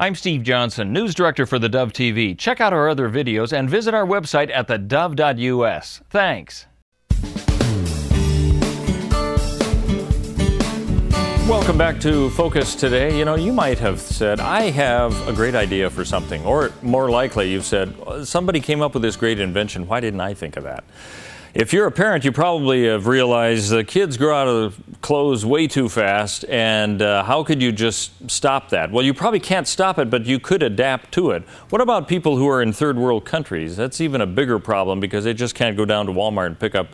I'm Steve Johnson, News Director for theDove TV. Check out our other videos and visit our website at thedove.us. Thanks. Welcome back to Focus today. You know, you might have said, I have a great idea for something. Or more likely, you've said, somebody came up with this great invention. Why didn't I think of that? If you're a parent, you probably have realized the kids grow out of clothes way too fast, and how could you just stop that? Well, you probably can't stop it, but you could adapt to it. What about people who are in third world countries? That's even a bigger problem because they just can't go down to Walmart and pick up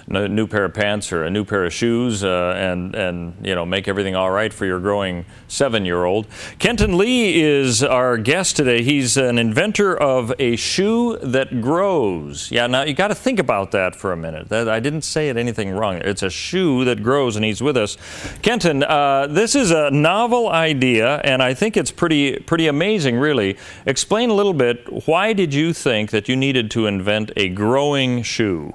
a new pair of pants or a new pair of shoes and you know, make everything all right for your growing 7-year-old. Kenton Lee is our guest today. He's an inventor of a shoe that grows. Yeah, now you got to think about that for a minute. I didn't say it anything wrong. It's a shoe that grows, and he's with us. Kenton, this is a novel idea, and I think it's pretty amazing, really. Explain a little bit, why did you think that you needed to invent a growing shoe?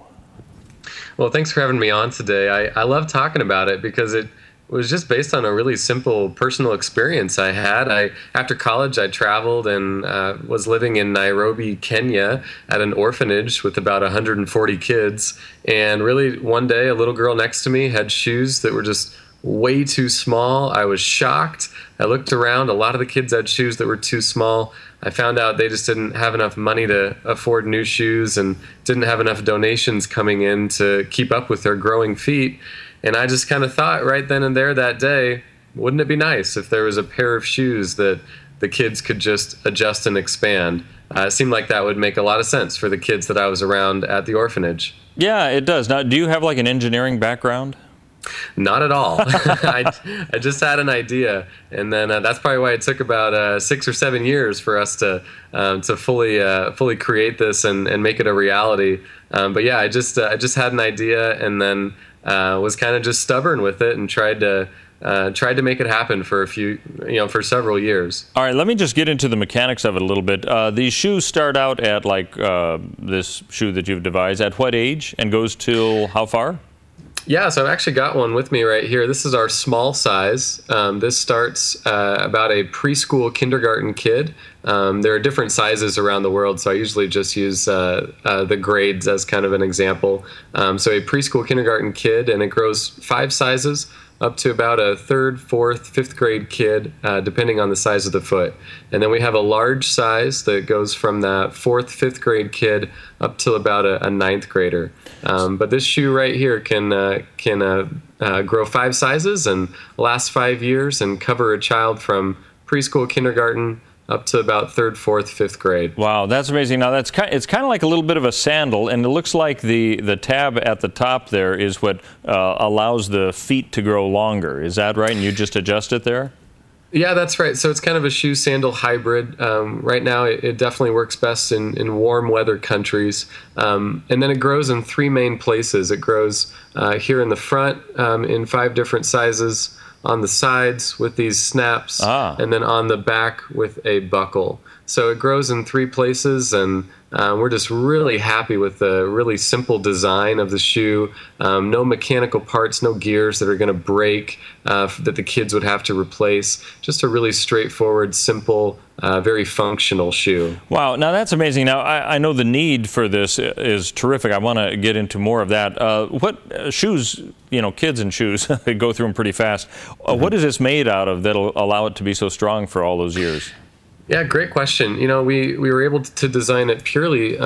Well, thanks for having me on today. I love talking about it because it was just based on a really simple personal experience I had. After college, I traveled and was living in Nairobi, Kenya, at an orphanage with about 140 kids. And really, one day, a little girl next to me had shoes that were just way too small. I was shocked. I looked around. A lot of the kids had shoes that were too small. I found out they just didn't have enough money to afford new shoes and didn't have enough donations coming in to keep up with their growing feet. And I just kind of thought right then and there that day, wouldn't it be nice if there was a pair of shoes that the kids could just adjust and expand? It seemed like that would make a lot of sense for the kids that I was around at the orphanage. Yeah, it does. Now, do you have like an engineering background? Not at all. I just had an idea, and then that's probably why it took about 6 or 7 years for us to fully create this and make it a reality. But yeah, I just had an idea, and then was kind of just stubborn with it and tried to make it happen for for several years. All right, let me just get into the mechanics of it a little bit. These shoes start out at like this shoe that you've devised. At what age and goes till how far? Yeah, so I've actually got one with me right here. This is our small size. This starts about a preschool kindergarten kid. There are different sizes around the world, so I usually just use the grades as kind of an example. So a preschool kindergarten kid, and it grows 5 sizes up to about a 3rd, 4th, 5th grade kid, depending on the size of the foot. And then we have a large size that goes from that 4th, 5th grade kid up to about a 9th grader. But this shoe right here can grow 5 sizes and last 5 years and cover a child from preschool, kindergarten, up to about 3rd, 4th, 5th grade. Wow, that's amazing. Now, it's kind of like a little bit of a sandal, and it looks like the tab at the top there is what allows the feet to grow longer. Is that right? And you just adjust it there? Yeah, that's right. So it's kind of a shoe-sandal hybrid. Right now, it definitely works best in warm weather countries. And then it grows in 3 main places. It grows here in the front in 5 different sizes, on the sides with these snaps, and then on the back with a buckle. So it grows in 3 places, and we're just really happy with the really simple design of the shoe. No mechanical parts, no gears that are going to break that the kids would have to replace. Just a really straightforward, simple, very functional shoe. Wow, now that's amazing. Now I know the need for this is terrific. I want to get into more of that. What shoes, you know, kids and shoes, they go through them pretty fast. What is this made out of that'll allow it to be so strong for all those years? Yeah, great question. You know, we were able to design it purely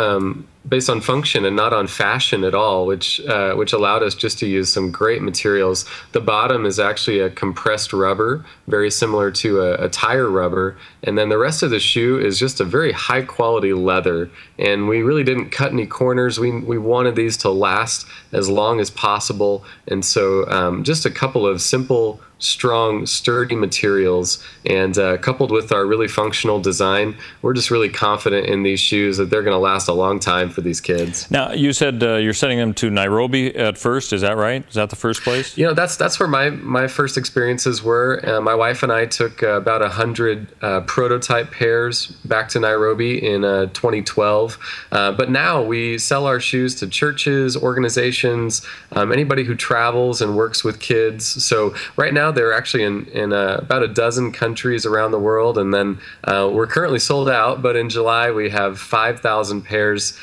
based on function and not on fashion at all, which allowed us just to use some great materials. The bottom is actually a compressed rubber, very similar to a tire rubber, and then the rest of the shoe is just a very high quality leather. And we really didn't cut any corners. We wanted these to last as long as possible, and so just a couple of simple, strong, sturdy materials, and coupled with our really functional design, we're just really confident in these shoes that they're going to last a long time. time for these kids. Now, you said you're sending them to Nairobi at first. Is that right? Is that the first place? That's where my first experiences were. My wife and I took about 100 prototype pairs back to Nairobi in 2012. But now we sell our shoes to churches, organizations, anybody who travels and works with kids. So right now they're actually in about a dozen countries around the world, and then we're currently sold out, but in July we have 5,000 pairs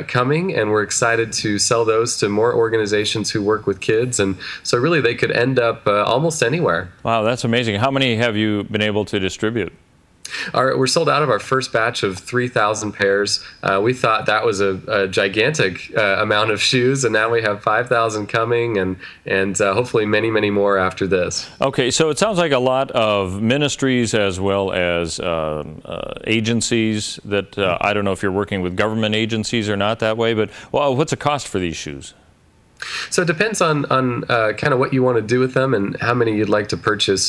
coming, and we're excited to sell those to more organizations who work with kids, and so really they could end up almost anywhere. Wow, that's amazing. How many have you been able to distribute? We're sold out of our first batch of 3,000 pairs. We thought that was a gigantic amount of shoes, and now we have 5,000 coming, and hopefully many, many more after this. Okay, so it sounds like a lot of ministries as well as agencies that, I don't know if you're working with government agencies or not that way, but what's the cost for these shoes? So it depends on kind of what you want to do with them and how many you'd like to purchase.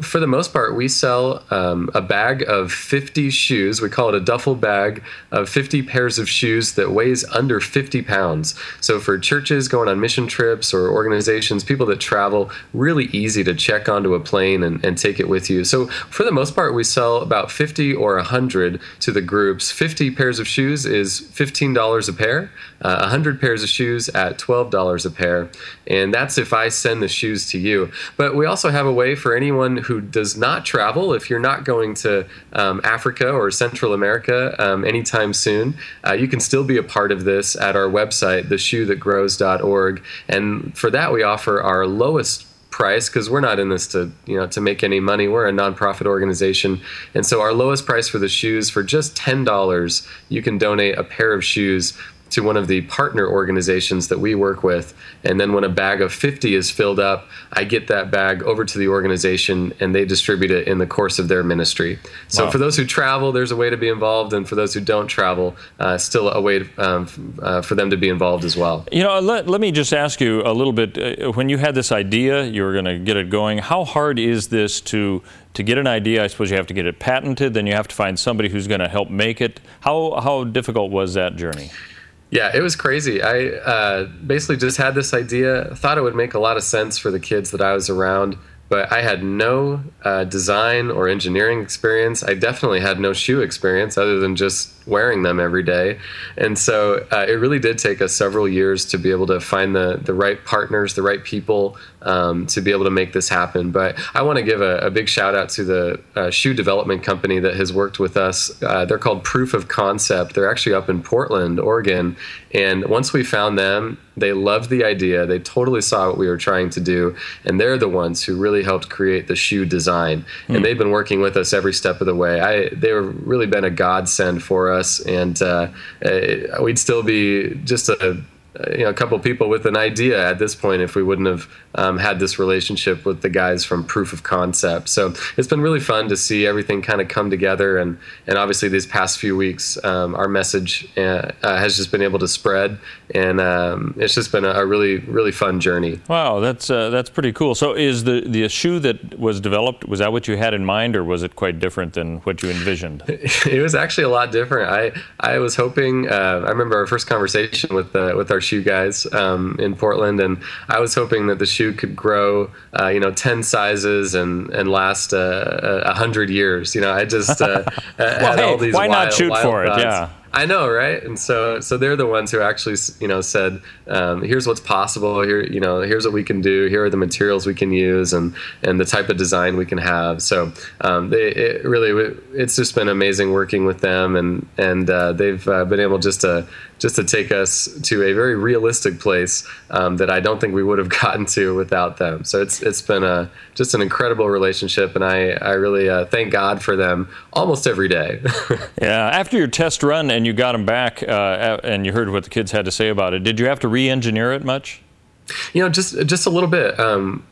For the most part, we sell a bag of 50 shoes. We call it a duffel bag of 50 pairs of shoes that weighs under 50 pounds. So for churches going on mission trips or organizations, people that travel, really easy to check onto a plane and take it with you. So for the most part, we sell about 50 or 100 to the groups. 50 pairs of shoes is $15 a pair. 100 pairs of shoes at $12 a pair, and that's if I send the shoes to you. But we also have a way for anyone who does not travel. If you're not going to Africa or Central America anytime soon, you can still be a part of this at our website, theshoethatgrows.org, and for that we offer our lowest price, because we're not in this to make any money. We're a nonprofit organization, and so our lowest price for the shoes, for just $10, you can donate a pair of shoes to one of the partner organizations that we work with. And then when a bag of 50 is filled up, I get that bag over to the organization and they distribute it in the course of their ministry. So for those who travel, there's a way to be involved. And for those who don't travel, still a way for them to be involved as well. Let me just ask you a little bit. When you had this idea, you were going to get it going. How hard is this to get an idea? I suppose you have to get it patented, then you have to find somebody who's going to help make it. How difficult was that journey? Yeah, it was crazy. I basically just had this idea, thought it would make a lot of sense for the kids that I was around, but I had no design or engineering experience. I definitely had no shoe experience other than just wearing them every day. And so it really did take us several years to be able to find the right partners, the right people to be able to make this happen. But I want to give a big shout out to the shoe development company that has worked with us. They're called Proof of Concept. They're actually up in Portland, Oregon. And once we found them, they loved the idea. They totally saw what we were trying to do. And they're the ones who really helped create the shoe design. And they've been working with us every step of the way. They've really been a godsend for us. And we'd still be just a couple people with an idea at this point if we wouldn't have had this relationship with the guys from Proof of Concept. So it's been really fun to see everything kind of come together, and obviously these past few weeks our message has just been able to spread, and it's just been a really, really fun journey. Wow, that's pretty cool. So is the shoe that was developed, was that what you had in mind, or was it quite different than what you envisioned? It was actually a lot different. I was hoping, I remember our first conversation with our shoe guys in Portland, and I was hoping that the shoe could grow 10 sizes and last 100 years. I just had all these why wild, not shoot for it? thoughts. Yeah. I know, right? And so they're the ones who actually, said, here's what's possible. Here's what we can do. Here are the materials we can use, and the type of design we can have. So it's just been amazing working with them, and they've been able just to take us to a very realistic place that I don't think we would have gotten to without them. So it's been just an incredible relationship, and I really thank God for them almost every day. Yeah. After your test run and you got them back, and you heard what the kids had to say about it, did you have to re-engineer it much? Just a little bit.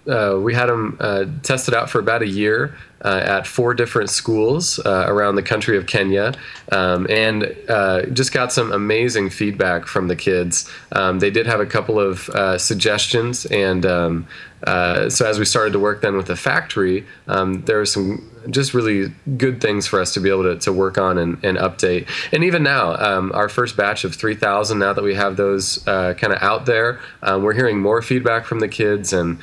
We had them tested out for about a year at 4 different schools around the country of Kenya, and just got some amazing feedback from the kids. They did have a couple of suggestions, and so as we started to work then with the factory, there were some just really good things for us to be able to work on and update. And even now, our first batch of 3,000, now that we have those kind of out there, we're hearing more feedback from the kids and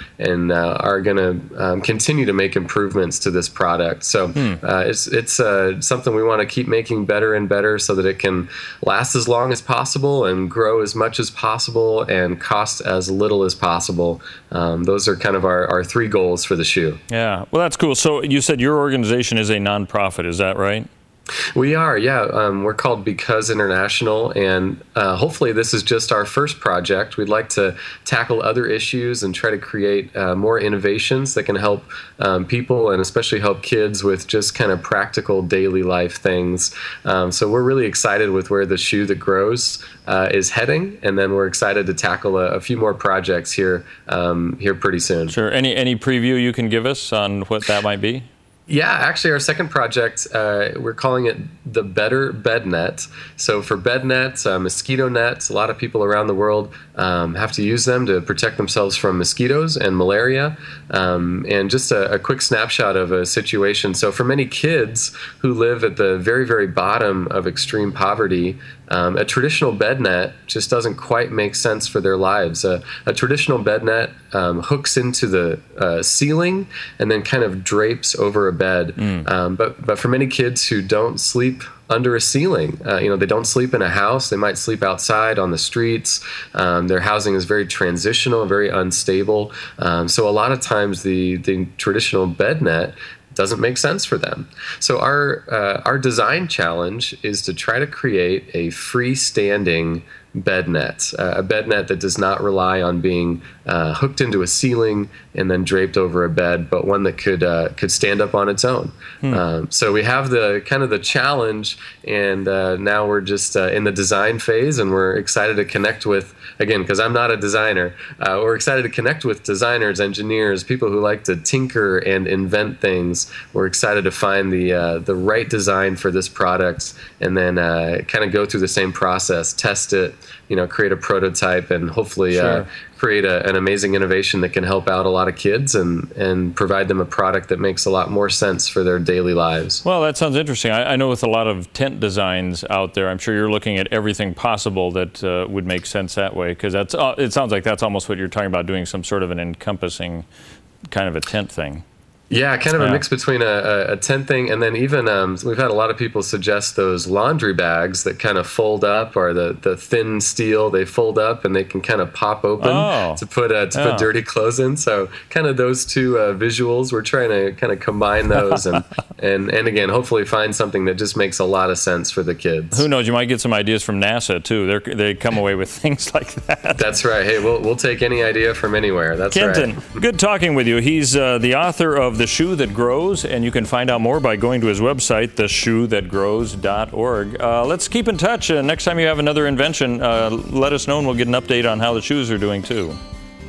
are going to continue to make improvements to this product. So it's something we want to keep making better and better so that it can last as long as possible and grow as much as possible and cost as little as possible. Those are kind of our three goals for the shoe. Yeah, well, that's cool. So you said your organization is a nonprofit, is that right? We are, yeah. We're called Because International, and hopefully this is just our first project. We'd like to tackle other issues and try to create more innovations that can help people and especially help kids with just kind of practical daily life things. So we're really excited with where the shoe that grows is heading, and then we're excited to tackle a few more projects here pretty soon. Sure. Any preview you can give us on what that might be? Yeah, actually, our second project, we're calling it the Better Bed Net. So for bed nets, mosquito nets, a lot of people around the world have to use them to protect themselves from mosquitoes and malaria. And just a quick snapshot of a situation. So for many kids who live at the very, very bottom of extreme poverty, a traditional bed net just doesn't quite make sense for their lives. A traditional bed net hooks into the ceiling and then kind of drapes over a bed. But for many kids who don't sleep under a ceiling, they don't sleep in a house. They might sleep outside on the streets. Their housing is very transitional, very unstable. So a lot of times the traditional bed net doesn't make sense for them. So our design challenge is to try to create a freestanding bed net, a bed net that does not rely on being hooked into a ceiling and then draped over a bed, but one that could stand up on its own. So we have the kind of the challenge, and now we're just in the design phase, and we're excited to connect with, again, because I'm not a designer, we're excited to connect with designers, engineers, people who like to tinker and invent things. We're excited to find the right design for this product, and then kind of go through the same process, test it, create a prototype, and hopefully create an amazing innovation that can help out a lot of kids and provide them a product that makes a lot more sense for their daily lives. Well, that sounds interesting. I know with a lot of tent designs out there, I'm sure you're looking at everything possible that would make sense that way, because it sounds like that's almost what you're talking about, doing some sort of an encompassing kind of a tent thing. Yeah, kind of a mix between a tent thing and then even we've had a lot of people suggest those laundry bags that kind of fold up, or the thin steel, they fold up and they can kind of pop open to put dirty clothes in. So kind of those two visuals, we're trying to kind of combine those and again, hopefully find something that just makes a lot of sense for the kids. Who knows? You might get some ideas from NASA too. They come away with things like that. That's right. Hey, we'll take any idea from anywhere. That's Kenton, right. Good talking with you. He's the author of The Shoe That Grows, and you can find out more by going to his website, theshoethatgrows.org. Let's keep in touch. Next time you have another invention, let us know and we'll get an update on how the shoes are doing too.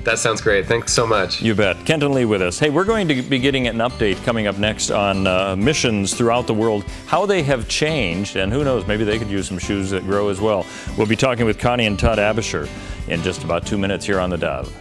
That sounds great. Thanks so much. You bet. Kenton Lee with us. Hey, we're going to be getting an update coming up next on missions throughout the world, how they have changed, and who knows, maybe they could use some shoes that grow as well. We'll be talking with Connie and Todd Abisher in just about 2 minutes here on The Dove.